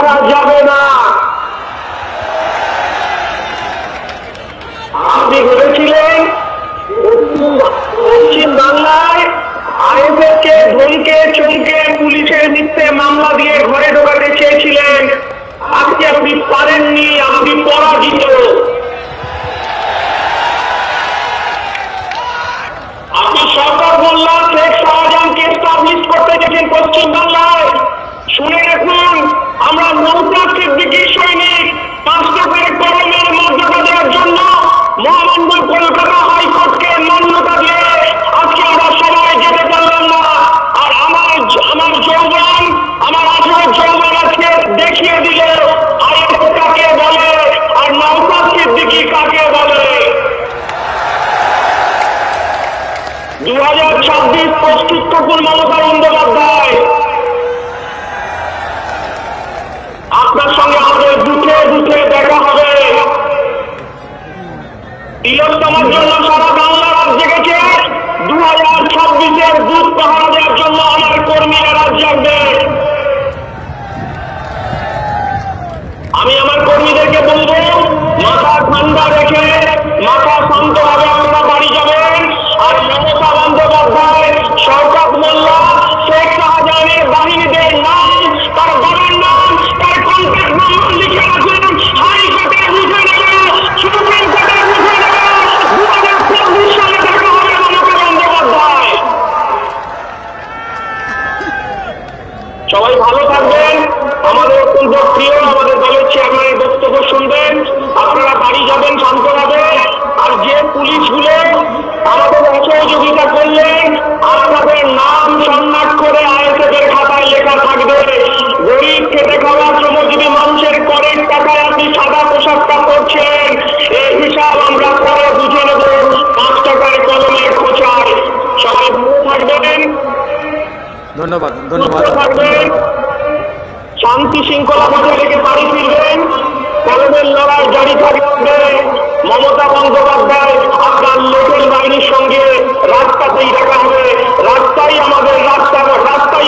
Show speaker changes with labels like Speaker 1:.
Speaker 1: করা যাবে না। আপনি বলেছিলেন পশ্চিম বাংলায় আইএসএফকে ধমকে চমকে পুলিশের মিথ্যে মামলা দিয়ে ঘরে ঢোকাতে চেয়েছিলেন। আজকে আপনি পারেননি, আপনি পরাজিত। আপনি সরকার মোল্লা শেখ শাহজাহানকে এস্টাবলিশ করতে গেছেন পশ্চিম বাংলায়। শুনে রাখুন, আমরা নৌসাদ সিদ্দিকীর সৈনিক 5 টাকার কলমের মর্যাদা দেওয়ার জন্য মহামান্য কলকাতা হাইকোর্টকে মান্যতা দিয়ে আজকে আমরা সবাই যেতে পারলাম না। আর আমার যৌবন, আমার 18 যৌবন আজকে দেখিয়ে দিল আইএসএফ কাকে বলে আর নৌসাদ সিদ্দিকী কাকে বলে। 2026 প্রস্তুত থাকুন মমতা বন্দ্যোপাধ্যায়। আপনার সঙ্গে আমাদের বুথে বুথে দেখা হবে। তিলোত্তমার জন্য সারা বাংলা রাত জেগেছে। 2026-এর বুথ পাহারা দেওয়ার জন্য আমার কর্মীরা রাত জাগবে। আমি আমার কর্মীদেরকে বলবো, মাথা ঠান্ডা রেখে মাথা শান্তভাবে আপনারা বাড়ি যাবেন। আর মমতা বন্দ্যোপাধ্যায়, শওকত মোল্লা, শেখ শাহজাহানের বাহিনীদের নাম, তার বাবার নাম, তার কন্ট্যাক্ট নাম্বার লিখে রাখুন। হাইকোর্টে বুঝে নেবে, সুপ্রিম কোর্টে বুঝে নেবে। 2024 সালে দেখা হবে মমতা বন্দ্যোপাধ্যায়। সবাই ভালো থাকবেন। আমাদের অত্যন্ত প্রিয় আমাদের দলের চেয়ারম্যানের বক্তব্য শুনবেন। আপনারা বাড়ি যাবেন শান্তভাবে। আর যে পুলিশগুলো আমাদের অসহযোগিতা করলেন, আপনাদের নাম সন্ন্যাস করে আইএসএফ এর খাতায় লেখা থাকবে। গরিব খেটে খাওয়ার শ্রমজীবী মানুষের করের টাকায় আপনি সাদা পোশাকটা করছেন, এই হিসাব আমরা পরে বুঝে নেব 5 টাকার কলমের খোঁচায়। সবাই ভালো থাকবেন।
Speaker 2: ধন্যবাদ ধন্যবাদ।
Speaker 1: শান্তি শৃঙ্খলা বজায় রেখে বাড়ি ফিরবেন। কলমের লড়াই জারি থাকবে। মমতা বন্দ্যোপাধ্যায় আপনার লোকেল বাহিনীর সঙ্গে রাস্তাতেই দেখা হবে। রাস্তাই আমাদের রাস্তা, রাস্তাই